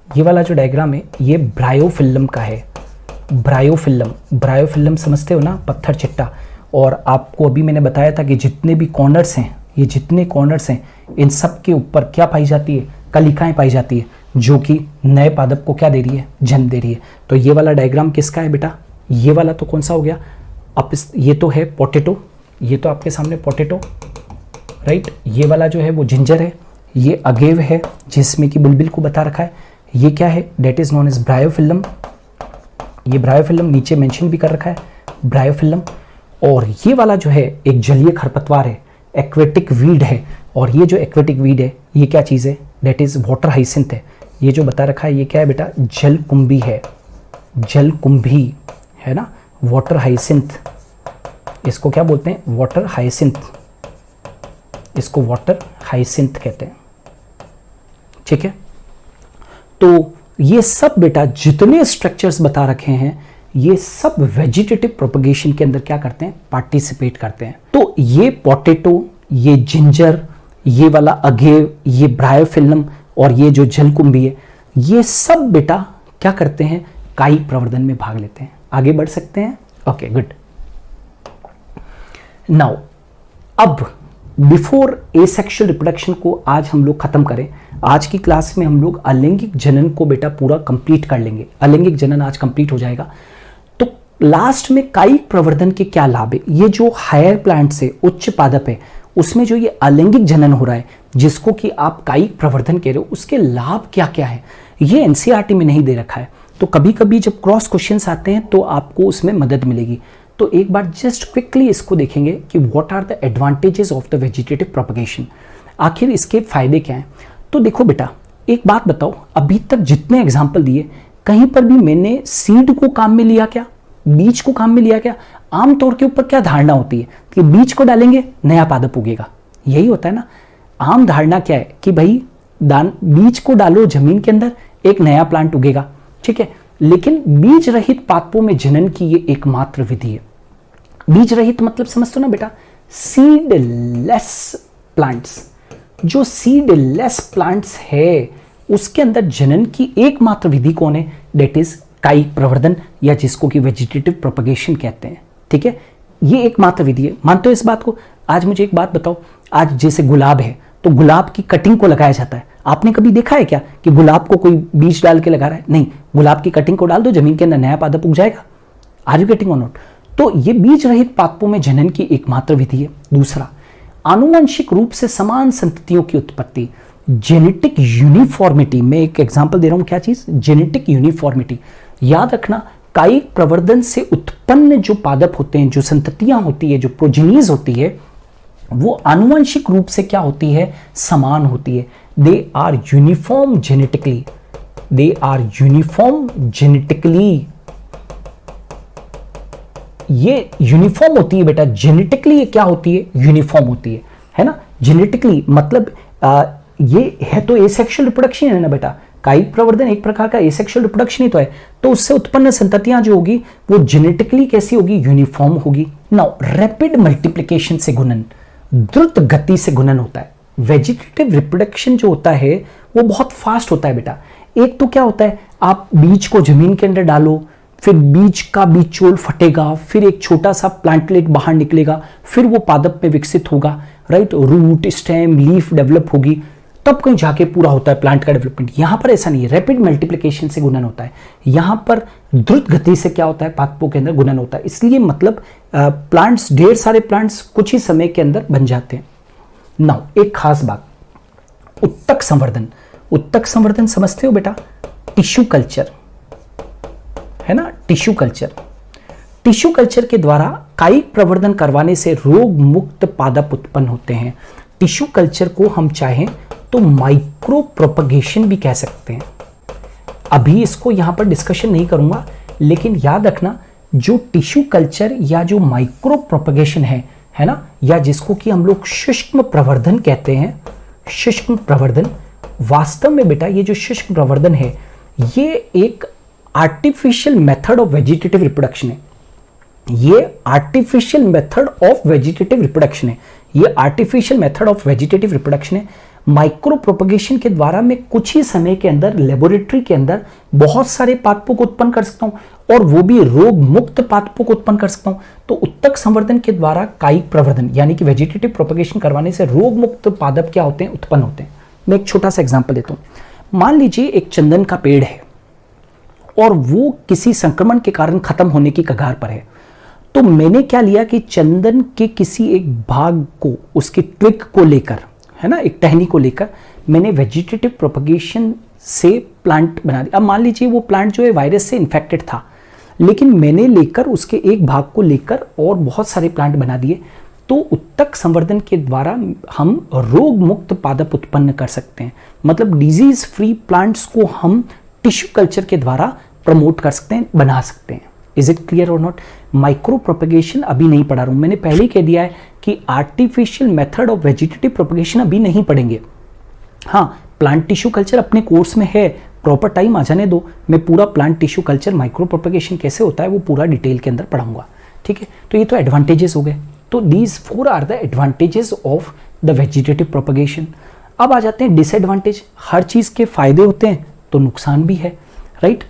ये वाला जो डायग्राम है, ये ब्रायोफिल्म का है। ब्रायोफिल्म, ब्रायोफिल्म समझते हो ना, पत्थर चिट्टा। और आपको अभी मैंने बताया था कि जितने भी कॉर्नर्स हैं, ये जितने कॉर्नर्स हैं, इन सब के ऊपर क्या पाई जाती है, कलिकाएं पाई जाती है, जो कि नए पादप को क्या दे रही है, जन्म दे रही है। तो ये वाला डायग्राम किसका है बेटा, ये वाला तो कौन सा हो गया, अब ये तो है पोटैटो, ये तो आपके सामने पोटैटो, राइट। ये वाला जो है वो जिंजर है, ये अगेव है जिसमें कि बुलबिल को बता रखा है। ये क्या है, that is known as bryophyllum, ये ब्रायोफिल्म नीचे मेंशन भी कर रखा है, ब्रायोफिल्म। और ये वाला जो है एक जलीय खरपतवार है, एक्वेटिक वीड है। और ये जो एक्वेटिक वीड है, ये क्या चीज़ है, डेट इज वाटर हाइसिंथ है। ये जो बता रखा है, ये क्या है बेटा, जलकुंभी है, जलकुंभी है ना, वाटर हाइसिंथ, इसको क्या बोलते हैं, वाटर हाइसिंथ, इसको वाटर हाइसिंथ कहते हैं, ठीक है। तो ये सब बेटा जितने स्ट्रक्चर्स बता रखे हैं ये सब वेजिटेटिव प्रोपगेशन के अंदर क्या करते हैं, पार्टिसिपेट करते हैं। तो ये पोटैटो, ये जिंजर, ये वाला अगेव, ये ब्रायोफिल्म और ये जो जलकुंभी है, ये सब बेटा क्या करते हैं, कायिक प्रवर्धन में भाग लेते हैं। आगे बढ़ सकते हैं, ओके गुड। नाउ अब बिफोर एसेक्सुअल रिप्रोडक्शन को आज हम लोग खत्म करें, आज की क्लास में हम लोग अलैंगिक जनन को बेटा पूरा कंप्लीट कर लेंगे। अलैंगिक जनन आज कंप्लीट हो जाएगा। तो लास्ट में कायिक प्रवर्धन के क्या लाभ है, ये जो हायर प्लांट से उच्च पादप है उसमें जो ये अलैंगिक जनन हो रहा है जिसको कि आप कायिक प्रवर्धन कह रहे हो, उसके लाभ क्या क्या है, ये एनसीईआरटी में नहीं दे रखा है। तो कभी कभी जब क्रॉस क्वेश्चंस आते हैं तो आपको उसमें मदद मिलेगी। तो एक बार जस्ट क्विकली इसको देखेंगे कि what are the advantages of the vegetative propagation, आखिर इसके फायदे क्या हैं। तो देखो बेटा एक बात बताओ, अभी तक जितने एग्जाम्पल दिए कहीं पर भी मैंने सीड को काम में लिया क्या, बीज को काम में लिया क्या? आमतौर के ऊपर क्या धारणा होती है कि बीज को डालेंगे नया पादप उगेगा, यही होता है ना। आम धारणा क्या है कि भाई बीज को डालो जमीन के अंदर, एक नया प्लांट उगेगा, ठीक है। लेकिन बीज रहित पादपों में जनन की ये एकमात्र विधि है। बीज रहित मतलब समझते हो ना बेटा, सीडलेस प्लांट्स। जो सीडलेस प्लांट्स है उसके अंदर जनन की एकमात्र विधि कौन है, डेट इज कायिक प्रवर्धन, या जिसको कि वेजिटेटिव प्रोपगेशन कहते हैं, ठीक है। ये एकमात्र विधि है, मानते हो इस बात को। आज मुझे एक बात बताओ, आज जैसे गुलाब है तो गुलाब की कटिंग को लगाया जाता है, आपने कभी देखा है क्या कि गुलाब को कोई बीज डाल के लगा रहा है? नहीं, गुलाब की कटिंग को डाल दो, जमीन के अंदर नया पादप उग जाएगा। Are you getting or not? तो ये बीज रहित पादपों में जनन की एकमात्र विधि है। दूसरा, आनुवंशिक रूप से समान संततियों की उत्पत्ति, जेनेटिक यूनिफॉर्मिटी। मैं एक एग्जांपल दे रहा हूं, क्या चीज? Genetic uniformity. याद रखना, कायिक प्रवर्धन से उत्पन्न जो पादप होते हैं, जो संततियां होती है, जो प्रोजेनीज होती है, वो आनुवंशिक रूप से क्या होती है, समान होती है। They are uniform genetically, they are uniform genetically. ये यूनिफॉर्म होती है बेटा, जेनेटिकली ये क्या होती है, यूनिफॉर्म होती है ना। जेनेटिकली मतलब ये है तो एसेक्सुअल रिप्रोडक्शन है ना बेटा, कायिक प्रवर्धन एक प्रकार का एसेक्सुअल रिप्रोडक्शन ही तो है। तो उससे उत्पन्न संततियां जो होगी वो जेनेटिकली कैसी होगी, यूनिफॉर्म होगी। नाउ रैपिड मल्टीप्लिकेशन से गुणन, द्रुत गति से गुणन होता है। वेजिटेटिव रिप्रोडक्शन जो होता है वो बहुत फास्ट होता है बेटा। एक तो क्या होता है, आप बीज को जमीन के अंदर डालो, फिर बीज का बीजोल फटेगा, फिर एक छोटा सा प्लांटलेट बाहर निकलेगा, फिर वो पादप में विकसित होगा, right. Root, stem, leaf develop होगी, तब कहीं जाके पूरा होता है प्लांट का डेवलपमेंट। यहां पर ऐसा नहीं है, रैपिड मल्टीप्लिकेशन से गुणन होता है। यहां पर द्रुत गति से क्या होता है, पादपों के अंदर गुणन होता है। इसलिए मतलब प्लांट्स, ढेर सारे प्लांट्स कुछ ही समय के अंदर बन जाते हैं। नाउ एक खास बात, उत्तक संवर्धन। उत्तक संवर्धन समझते हो बेटा? टिश्यू कल्चर है ना, टिश्यू कल्चर। टिश्यू कल्चर के द्वारा कायिक प्रवर्धन करवाने से रोग मुक्त पादप उत्पन्न होते हैं। टिश्यू कल्चर को हम चाहें तो माइक्रो प्रोपगेशन भी कह सकते हैं। अभी इसको यहां पर डिस्कशन नहीं करूंगा, लेकिन याद रखना, जो टिश्यू कल्चर या जो माइक्रो प्रोपगेशन है ना, या जिसको कि हम लोग शुष्क प्रवर्धन कहते हैं, शुष्क प्रवर्धन, वास्तव में बेटा ये जो शुष्क प्रवर्धन है ये एक artificial method of vegetative reproduction है। ये artificial method of vegetative reproduction है। ये artificial method of vegetative reproduction है। माइक्रो प्रोपगेशन के द्वारा मैं कुछ ही समय के अंदर लेबोरेटरी के अंदर बहुत सारे पादपों को उत्पन्न कर सकता हूं, और वो भी रोग मुक्त पादपों को उत्पन्न कर सकता हूं। तो उत्तक संवर्धन के द्वारा कायिक प्रवर्धन यानी कि वेजिटेटिव प्रोपगेशन करवाने से रोग मुक्त पादप क्या होते हैं, उत्पन्न होते हैं। मैं एक छोटा सा एग्जांपल देता हूं। मान लीजिए एक चंदन का पेड़ है और वो किसी संक्रमण के कारण खत्म होने की कगार पर है। तो मैंने क्या लिया कि चंदन के किसी एक भाग को, उसके ट्विग को लेकर, है ना, एक टहनी को लेकर मैंने वेजिटेटिव प्रोपगेशन से प्लांट बना दिया। अब मान लीजिए वो प्लांट जो है वायरस से इन्फेक्टेड था, लेकिन मैंने लेकर उसके एक भाग को लेकर और बहुत सारे प्लांट बना दिए। तो उत्तक संवर्धन के द्वारा हम रोग मुक्त पादप उत्पन्न कर सकते हैं। मतलब डिजीज फ्री प्लांट्स को हम टिश्यू कल्चर के द्वारा प्रमोट कर सकते हैं, बना सकते हैं। इज इट क्लियर और नॉट? माइक्रो प्रोपेगेशन अभी नहीं पढ़ा रहा हूं, मैंने पहले ही कह दिया है कि artificial method of vegetative propagation अभी नहीं पढ़ेंगे। हाँ, प्लांट टिश्यू कल्चर अपने कोर्स में है, प्रॉपर टाइम आ जाने दो, मैं पूरा plant tissue culture micro propagation कैसे होता है वो पूरा डिटेल के अंदर पढ़ाऊंगा, ठीक है। तो ये तो एडवांटेजेस हो गए। तो these 4 are the advantages of the vegetative propagation. अब आ जाते हैं डिसएडवांटेज। हर चीज के फायदे होते हैं तो नुकसान भी है, राइट।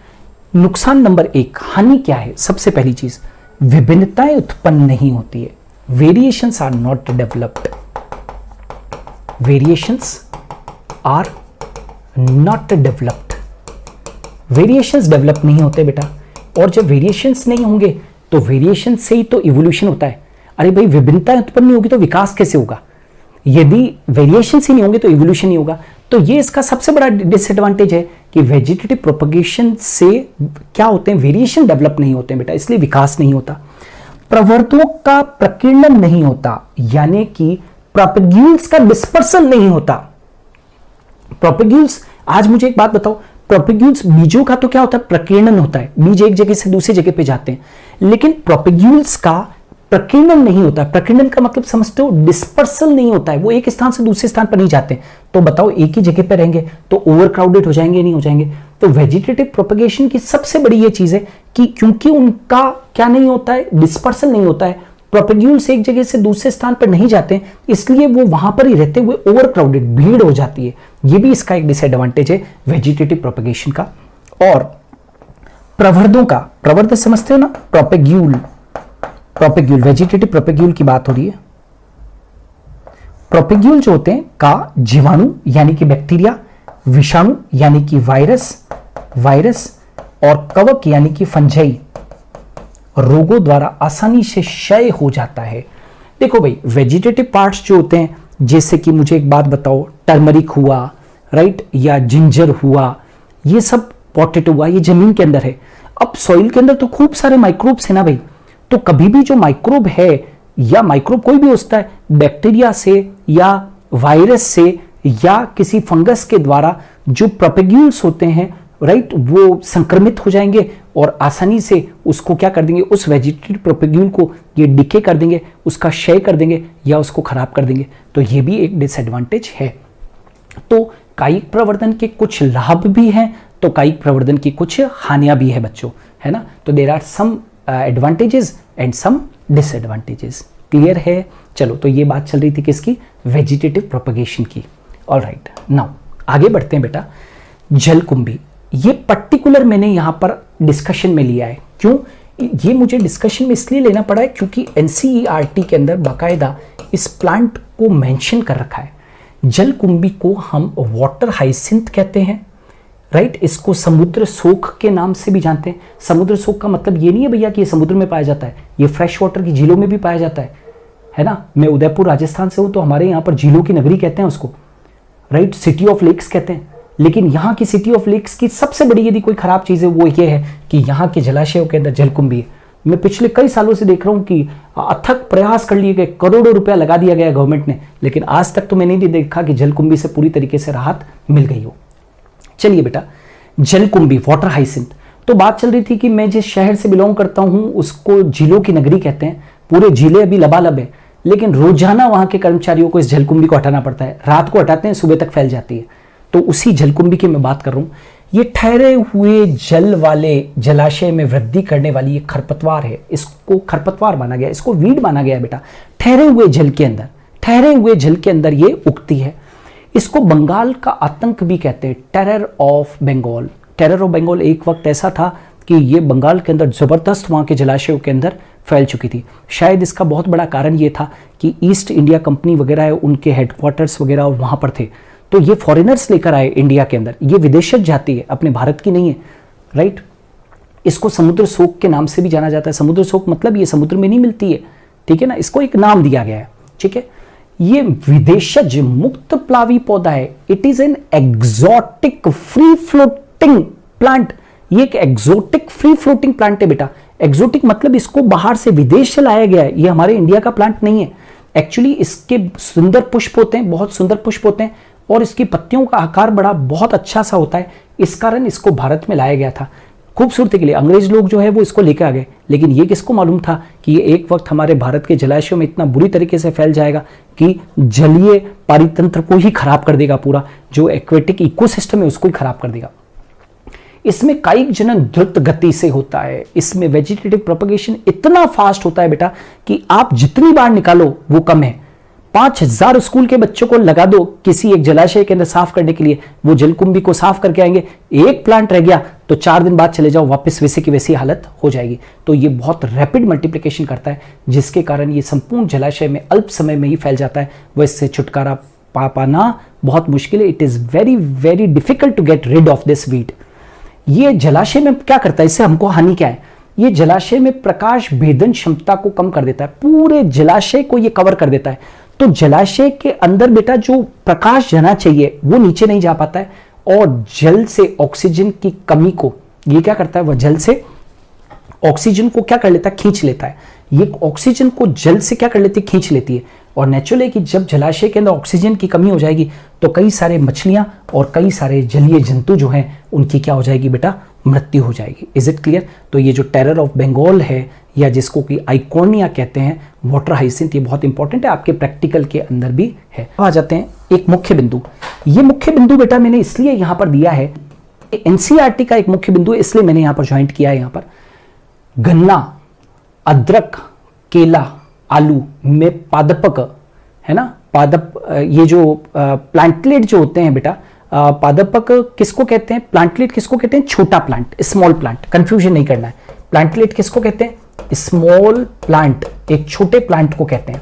नुकसान नंबर 1, हानि क्या है? सबसे पहली चीज, विभिन्नताएं उत्पन्न नहीं होती है, variations are not developed, variations are not developed, variations develop नहीं होते बेटा। और जब वेरिएशंस नहीं होंगे तो वेरिएशन से ही तो इवोल्यूशन होता है। अरे भाई, विभिन्नताएं उत्पन्न नहीं होगी तो विकास कैसे होगा? यदि वेरिएशन ही नहीं होंगे तो इवोल्यूशन नहीं होगा। तो ये इसका सबसे बड़ा डिसएडवांटेज है कि वेजिटेटिव प्रोपेगेशन से क्या होते हैं, वेरिएशन डेवलप नहीं होते हैं बेटा, इसलिए विकास नहीं होता। प्रवर्तकों का प्रकीर्णन नहीं होता, यानी कि प्रोपेग्यूल्स का डिस्पर्सन नहीं होता। प्रोपेग्यूल्स, आज मुझे एक बात बताओ, प्रोपेग्यूल्स, बीजों का तो क्या होता है, प्रकीर्णन होता है, बीज एक जगह से दूसरी जगह पे जाते हैं, लेकिन प्रोपेग्यूल्स का प्रकीर्णन नहीं होता। प्रकीर्णन का मतलब समझते हो, डिस्पर्सल नहीं होता है, वो एक स्थान से दूसरे स्थान पर नहीं जाते। तो बताओ, एक ही जगह पे रहेंगे तो ओवरक्राउडेड हो जाएंगे, नहीं हो जाएंगे? तो वेजिटेटिव प्रोपेगेशन की सबसे बड़ी ये चीज है कि क्योंकि उनका क्या नहीं होता है, डिस्पर्सल नहीं होता है, प्रोपेग्यूल्स एक जगह से दूसरे स्थान पर नहीं जाते, इसलिए वो वहां पर ही रहते हुए ओवरक्राउडेड, भीड़ हो जाती है। ये भी इसका एक डिसएडवांटेज है वेजिटेटिव प्रोपेगेशन का। और प्रवर्धों का, प्रवर्ध समझते हो ना, प्रोपेग्यूल, प्रोपेग्यूल, वेजिटेटिव प्रोपेग्यूल की बात हो रही है। प्रोपेग्यूल जो होते हैं का जीवाणु यानी कि बैक्टीरिया, विषाणु यानी कि वायरस और कवक यानी कि फंजाई रोगों द्वारा आसानी से क्षय हो जाता है। देखो भाई, वेजिटेटिव पार्ट्स जो होते हैं, जैसे कि मुझे एक बात बताओ, टर्मरिक हुआ, राइट, या जिंजर हुआ, ये सब पोटैटो हुआ, ये जमीन के अंदर है। अब सॉइल के अंदर तो खूब सारे माइक्रोब्स है ना भाई, तो कभी भी जो माइक्रोब है, या माइक्रोब कोई भी होता है, बैक्टीरिया से या वायरस से या किसी फंगस के द्वारा जो प्रोपेग्यूल्स होते हैं, राइट, वो संक्रमित हो जाएंगे और आसानी से उसको क्या कर देंगे, उस वेजिटेटिव प्रोपेग्यूल को ये डिके कर देंगे, उसका क्षय कर देंगे या उसको खराब कर देंगे। तो ये भी एक डिसएडवांटेज है। तो कायिक प्रवर्धन के कुछ लाभ भी हैं तो कायिक प्रवर्धन की कुछ हानियां भी है बच्चों, है ना। तो there are some advantages and some disadvantages. Clear है? चलो, तो ये बात चल रही थी किसकी, वेजिटेटिव प्रोपेगेशन की। ऑलराइट, नाउ आगे बढ़ते हैं बेटा। जलकुंभी, ये पर्टिकुलर मैंने यहां पर डिस्कशन में लिया है। क्यों ये मुझे डिस्कशन में इसलिए लेना पड़ा है क्योंकि एनसीईआरटी के अंदर बाकायदा इस प्लांट को मेंशन कर रखा है। जलकुंभी को हम वाटर हाइसिंथ कहते हैं, राइट। इसको समुद्र सोख के नाम से भी जानते हैं। समुद्र सोख का मतलब ये नहीं है भैया कि ये समुद्र में पाया जाता है, ये फ्रेश वाटर की झीलों में भी पाया जाता है ना। मैं उदयपुर राजस्थान से हूं तो हमारे यहाँ पर झीलों की नगरी कहते हैं उसको, राइट, सिटी ऑफ लेक्स कहते हैं। लेकिन यहाँ की सिटी ऑफ लेक्स की सबसे बड़ी यदि कोई खराब चीज है वो ये है कि यहाँ के जलाशयों के अंदर जलकुंभी है। मैं पिछले कई सालों से देख रहा हूँ कि अथक प्रयास कर लिए गए, करोड़ों रुपया लगा दिया गया गवर्नमेंट ने, लेकिन आज तक तो मैंने नहीं देखा कि जलकुंभी से पूरी तरीके से राहत मिल गई हो। चलिए बेटा, जलकुंभी, वाटर हाइसिंथ, तो बात चल रही थी कि मैं जिस शहर से बिलोंग करता हूं उसको झीलों की नगरी कहते हैं। पूरे झीलें अभी लबालब है, लेकिन रोजाना वहां के कर्मचारियों को इस जलकुंभी को हटाना पड़ता है। रात को हटाते हैं, सुबह तक फैल जाती है। तो उसी जलकुंभी की मैं बात कर रहा हूं। ये ठहरे हुए जल वाले जलाशय में वृद्धि करने वाली ये खरपतवार है, इसको खरपतवार माना गया, इसको वीड माना गया बेटा। ठहरे हुए जल के अंदर, ठहरे हुए जल के अंदर ये उगती है। इसको बंगाल का आतंक भी कहते हैं, terror of Bengal. Terror of Bengal एक वक्त ऐसा था कि ये बंगाल के अंदर जबरदस्त वहां के जलाशयों के अंदर फैल चुकी थी। शायद इसका बहुत बड़ा कारण ये था कि ईस्ट इंडिया कंपनी वगैरह है, उनके हेडक्वार्टर्स वगैरह और वहां पर थे, तो ये फॉरेनर्स लेकर आए इंडिया के अंदर। ये विदेशज जाती है, अपने भारत की नहीं है, राइट। इसको समुद्र सोक के नाम से भी जाना जाता है। समुद्र सोक मतलब ये समुद्र में नहीं मिलती है, ठीक है ना, इसको एक नाम दिया गया है, ठीक है। ये विदेशज मुक्त प्लावी पौधा है। It is an exotic free floating plant. ये एक एक्सोटिक फ्री फ्लोटिंग प्लांट है बेटा। एक्सोटिक मतलब इसको बाहर से विदेश से लाया गया है, ये हमारे इंडिया का प्लांट नहीं है। एक्चुअली इसके सुंदर पुष्प होते हैं, बहुत सुंदर पुष्प होते हैं, और इसकी पत्तियों का आकार बड़ा बहुत अच्छा सा होता है। इस कारण इसको भारत में लाया गया था। खूबसूरती के लिए अंग्रेज लोग जो है वो इसको लेकर आ गए, लेकिन ये किसको मालूम था कि ये एक वक्त हमारे भारत के जलाशयों में इतना बुरी तरीके से फैल जाएगा कि जलीय पारितंत्र को ही खराब कर देगा, पूरा जो एक्वेटिक इकोसिस्टम है उसको ही खराब कर देगा। इसमें कायिक जनन द्रुत गति से होता है, इसमें वेजिटेटिव प्रोपगेशन इतना फास्ट होता है बेटा कि आप जितनी बार निकालो वो कम है। 5000 स्कूल के बच्चों को लगा दो किसी एक जलाशय के अंदर साफ करने के लिए, वो जलकुंभी को साफ करके आएंगे, एक प्लांट रह गया तो 4 दिन बाद चले जाओ वापस वैसे की वैसी हालत हो जाएगी। तो ये बहुत रैपिड मल्टीप्लिकेशन करता है, जिसके कारण ये संपूर्ण जलाशय में अल्प समय में ही फैल जाता है। वो इससे छुटकारा पाना बहुत मुश्किल है। It is very very difficult to get rid of this weed. ये जलाशय में क्या करता है, इससे हमको हानि क्या है, ये जलाशय में प्रकाश भेदन क्षमता को कम कर देता है, पूरे जलाशय को ये कवर कर देता है। तो जलाशय के अंदर बेटा जो प्रकाश जाना चाहिए वो नीचे नहीं जा पाता है, और जल से ऑक्सीजन की कमी को ये क्या करता है, वह जल से ऑक्सीजन को क्या कर लेता है, खींच लेता है। ये ऑक्सीजन को जल से क्या कर लेती है, खींच लेती है। और नेचुरली कि जब जलाशय के अंदर ऑक्सीजन की कमी हो जाएगी तो कई सारे मछलियां और कई सारे जलीय जंतु जो हैं उनकी क्या हो जाएगी बेटा, मृत्यु हो जाएगी। Is it clear? तो ये जो टेरर ऑफ बंगाल है या जिसको कि आइकोनिया कहते हैं, वाटर हाइसिंथ, ये बहुत इंपॉर्टेंट है, आपके प्रैक्टिकल के अंदर भी है। आ जाते हैं एक मुख्य बिंदु। ये मुख्य बिंदु बेटा मैंने इसलिए यहां पर दिया है, एनसीईआरटी का एक मुख्य बिंदु है, इसलिए मैंने यहां पर ज्वाइंट किया है। यहां पर गन्ना, अदरक, केला, आलू में पादपक है ना, पादप, ये जो प्लांटलेट जो होते हैं बेटा, पादपक किसको कहते हैं, प्लांटलेट किसको कहते हैं, छोटा प्लांट, स्मॉल प्लांट, कंफ्यूजन नहीं करना है। प्लांटलेट किसको कहते हैं, स्मॉल प्लांट, एक छोटे प्लांट को कहते हैं।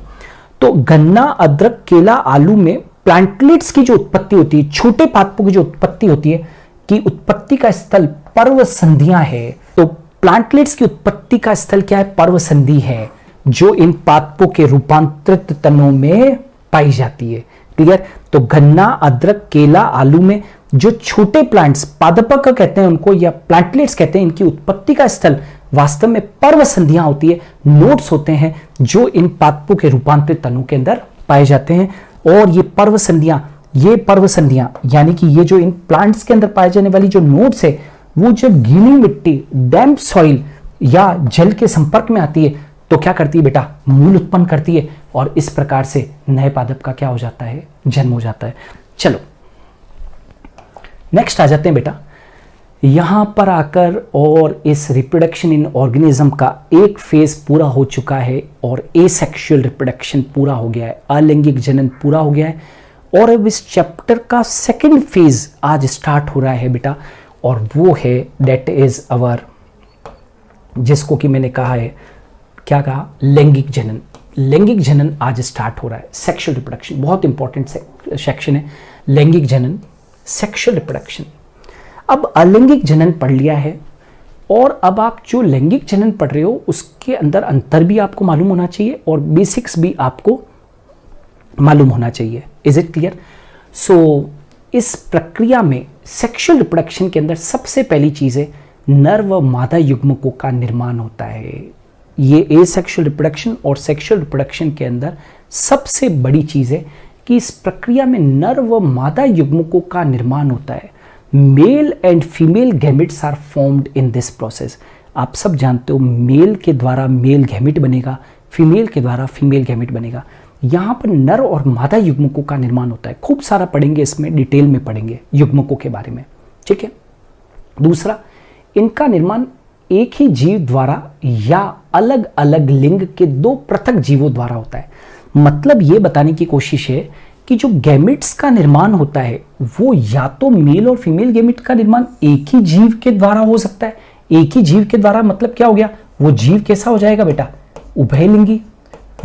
तो गन्ना, अदरक, केला, आलू में प्लांटलेट्स की जो उत्पत्ति होती है, छोटे पादपों की जो उत्पत्ति होती है, कि उत्पत्ति का स्थल पर्व संधियां है। तो प्लांटलेट्स की उत्पत्ति का स्थल क्या है, पर्व संधि है, जो इन पादपों के रूपांतरित तनों में पाई जाती है। क्लियर? तो गन्ना, अदरक, केला, आलू में जो छोटे प्लांट्स, पादपक कहते हैं उनको या प्लांटलेट्स कहते हैं, इनकी उत्पत्ति का स्थल वास्तव में पर्व संधियां होती है, नोड्स होते हैं जो इन पादपों के रूपांतरित तनों के अंदर पाए जाते हैं। और ये पर्व संधियां यानी कि ये जो इन प्लांट्स के अंदर पाए जाने वाली जो नोड्स है, वो जब गीली मिट्टी, डैम्प सॉइल या जल के संपर्क में आती है तो क्या करती है बेटा, मूल उत्पन्न करती है, और इस प्रकार से नए पादप का क्या हो जाता है, जन्म हो जाता है। चलो नेक्स्ट आ जाते हैं बेटा, यहां पर आकर और इस रिप्रोडक्शन इन ऑर्गेनिज्म का एक फेज पूरा हो चुका है और एसेक्सुअल रिप्रोडक्शन पूरा हो गया है, अलैंगिक जनन पूरा हो गया है। और अब इस चैप्टर का सेकंड फेज आज स्टार्ट हो रहा है बेटा, और वो है दैट इज अवर, जिसको कि मैंने कहा है, क्या कहा, लैंगिक जनन। लैंगिक जनन आज स्टार्ट हो रहा है, सेक्सुअल रिप्रोडक्शन, बहुत इंपॉर्टेंट सेक्शन है लैंगिक जनन, सेक्सुअल रिप्रोडक्शन। अब अलैंगिक जनन पढ़ लिया है, और अब आप जो लैंगिक जनन पढ़ रहे हो उसके अंदर अंतर भी आपको मालूम होना चाहिए और बेसिक्स भी आपको मालूम होना चाहिए। Is it clear? सो इस प्रक्रिया में सेक्सुअल रिप्रोडक्शन के अंदर सबसे पहली चीज है, नर व मादा युग्मकों का निर्माण होता है। ये एसेक्सुअल रिप्रोडक्शन और सेक्सुअल रिप्रोडक्शन के अंदर सबसे बड़ी चीज है कि इस प्रक्रिया में नर व मादा युग्मकों का निर्माण होता है। Male and female gametes are formed in this process. आप सब जानते हो, मेल के द्वारा मेल गैमेट बनेगा, फीमेल के द्वारा फीमेल गैमेट बनेगा। यहाँ पर नर और मादा युग्मकों का निर्माण होता है। खूब सारा पढ़ेंगे, इसमें डिटेल में पढ़ेंगे युग्मकों के बारे में, ठीक है। दूसरा, इनका निर्माण एक ही जीव द्वारा या अलग अलग लिंग के दो पृथक जीवों द्वारा होता है। मतलब ये बताने की कोशिश है कि जो गैमेट्स का निर्माण होता है वो या तो मेल और फीमेल गैमेट का निर्माण एक ही जीव के द्वारा हो सकता है। एक ही जीव के द्वारा मतलब क्या हो गया, वो जीव कैसा हो जाएगा बेटा, उभयलिंगी।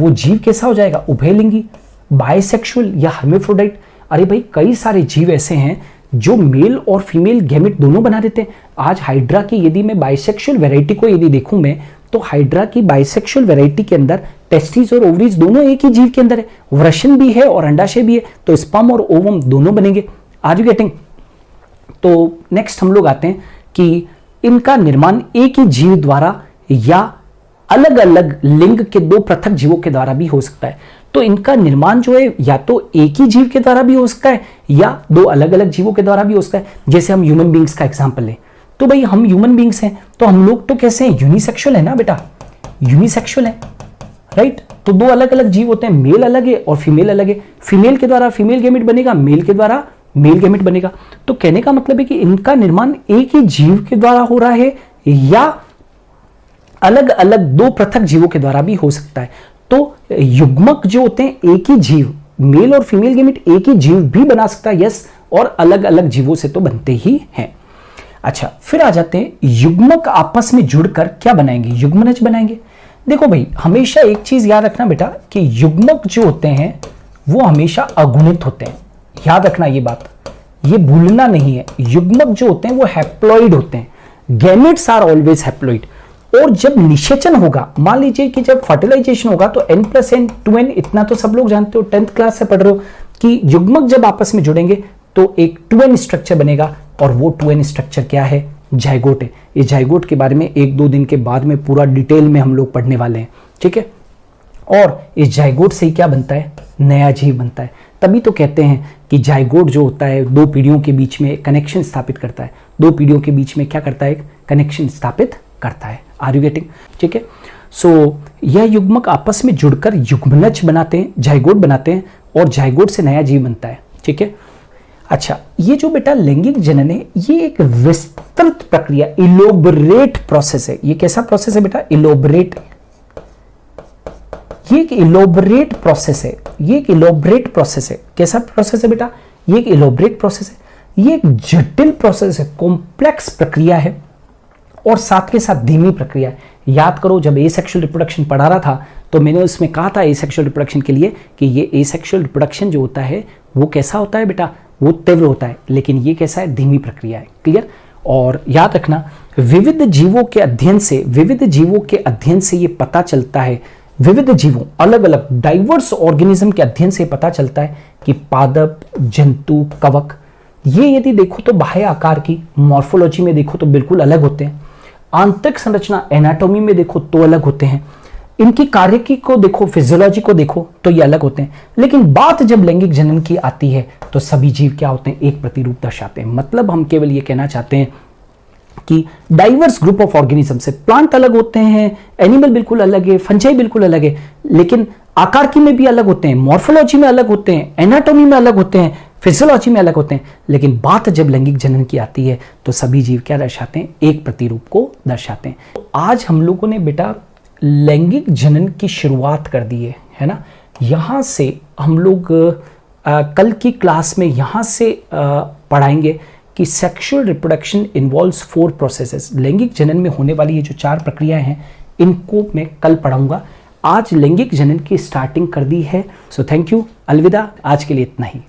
वो जीव कैसा हो जाएगा, उभयलिंगी, बाइसेक्सुअल या हर्मेफ्रोडाइट। अरे भाई, कई सारे जीव ऐसे हैं जो मेल और फीमेल गैमेट दोनों बना देते हैं। आज हाइड्रा की यदि मैं बाइसेक्सुअल वैरायटी को यदि देखूं मैं, तो हाइड्रा की बाइसेक्सुअल वैरायटी के अंदर टेस्टिस और ओवरीज दोनों एक ही जीव के अंदर है, वृषण भी है और अंडाशय भी है, तो स्पर्म और ओवम दोनों बनेंगे। Are you getting? तो नेक्स्ट हम लोग आते हैं कि इनका निर्माण एक ही जीव द्वारा या अलग अलग लिंग के दो पृथक जीवों के द्वारा भी हो सकता है। तो इनका निर्माण जो है या तो एक ही जीव के द्वारा भी हो सकता है या दो अलग अलग जीवों के द्वारा भी हो सकता है। जैसे हम ह्यूमन बींग्स का एग्जांपल लें, तो भाई हम ह्यूमन बींग्स हैं, तो हम लोग तो कैसे हैं, यूनिसेक्सुअल है ना बेटा, यूनिसेक्सुअल है, राइट। तो दो अलग अलग जीव होते हैं, मेल अलग है और फीमेल अलग है। फीमेल के द्वारा फीमेल गैमेट बनेगा, मेल के द्वारा मेल गैमेट बनेगा। तो कहने का मतलब है कि इनका निर्माण एक ही जीव के द्वारा हो रहा है या अलग अलग दो पृथक जीवों के द्वारा भी हो सकता है। तो युग्मक जो होते हैं एक ही जीव, मेल और फीमेल गैमेट एक ही जीव भी बना सकता है, यस, और अलग अलग जीवों से तो बनते ही हैं। अच्छा, फिर आ जाते हैं युग्मक आपस में जुड़कर क्या बनाएंगे, युग्मनज बनाएंगे। देखो भाई, हमेशा एक चीज याद रखना बेटा कि युग्मक जो होते हैं वो हमेशा अगुणित होते हैं। याद रखना ये बात, ये भूलना नहीं है। युग्मक जो होते हैं वो हैप्लॉइड होते हैं, गैमेट्स आर ऑलवेज हैप्लॉइड। और जब निषेचन होगा, मान लीजिए कि जब फर्टिलाइजेशन होगा तो n+n 2n, इतना तो सब लोग जानते हो, 10th क्लास से पढ़ रहे हो कि युग्मक जब आपस में जुड़ेंगे तो एक 2n स्ट्रक्चर बनेगा, और वो 2n स्ट्रक्चर क्या है, जाइगोट है। इस जाइगोट के बारे में 1-2 दिन के बाद में पूरा डिटेल में हम लोग पढ़ने वाले हैं, ठीक है। और इस जाइगोट से ही क्या बनता है, नया जीव बनता है। तभी तो कहते हैं कि जाइगोट जो होता है दो पीढ़ियों के बीच में कनेक्शन स्थापित करता है, दो पीढ़ियों के बीच में क्या करता है, कनेक्शन स्थापित करता है। आर यू गेटिंग, ठीक है। सो यह युग्मक आपस में जुड़कर युग्मनज बनाते हैं, जाइगोट बनाते हैं, और जाइगोट से नया जीव बनता है, ठीक है। अच्छा, ये जो बेटा लैंगिक जनन है, ये एक विस्तृत प्रक्रिया, इलोबरेट प्रोसेस है। ये कैसा प्रोसेस है बेटा, इलोबरेट, ये एक इलोबरेट प्रोसेस है, ये एक इलोबरेट प्रोसेस है। कैसा प्रोसेस है बेटा, ये एक इलोबरेट प्रोसेस है, ये एक जटिल प्रोसेस है, कॉम्प्लेक्स प्रक्रिया है, और साथ के साथ धीमी प्रक्रिया है। याद करो, जब एसेक्सुअल रिप्रोडक्शन पढ़ा रहा था तो मैंने उसमें कहा था एसेक्सुअल रिप्रोडक्शन के लिए कि ये एसेक्सुअल रिप्रोडक्शन जो होता है वो कैसा होता है बेटा, वो तीव्र होता है, लेकिन ये कैसा है, धीमी प्रक्रिया है। क्लियर। और याद रखना, विविध जीवों के अध्ययन से ये पता चलता है, विविध जीवों, अलग अलग डाइवर्स ऑर्गेनिज्म के अध्ययन से पता चलता है कि पादप, जंतु, कवक, ये यदि देखो तो बाह्य आकार की मॉर्फोलॉजी में देखो तो बिल्कुल अलग होते हैं, आंतरिक संरचना एनाटॉमी में देखो तो अलग होते हैं, इनकी कार्यकी को देखो, फिजियोलॉजी को देखो तो ये अलग होते हैं। लेकिन बात जब लैंगिक जनन की आती है तो सभी जीव क्या होते हैं, एक प्रतिरूप दर्शाते हैं। मतलब हम केवल ये कहना चाहते हैं कि डाइवर्स ग्रुप ऑफ ऑर्गेनिज्म से प्लांट अलग होते हैं, एनिमल बिल्कुल अलग है, फंजाई बिल्कुल अलग है, लेकिन आकार की में भी अलग होते हैं, मॉर्फोलॉजी में अलग होते हैं, एनाटॉमी में अलग होते हैं, फिजियोलॉजी में अलग होते हैं। लेकिन बात जब लैंगिक जनन की आती है तो सभी जीव क्या दर्शाते हैं, एक प्रतिरूप को दर्शाते हैं। तो आज हम लोगों ने बेटा लैंगिक जनन की शुरुआत कर दी है ना। यहां से हम लोग कल की क्लास में यहां से पढ़ाएंगे कि सेक्सुअल रिप्रोडक्शन इन्वॉल्व्स 4 प्रोसेसेस। लैंगिक जनन में होने वाली ये जो 4 प्रक्रियाएं हैं इनको मैं कल पढ़ाऊंगा। आज लैंगिक जनन की स्टार्टिंग कर दी है। सो थैंक यू, अलविदा, आज के लिए इतना ही।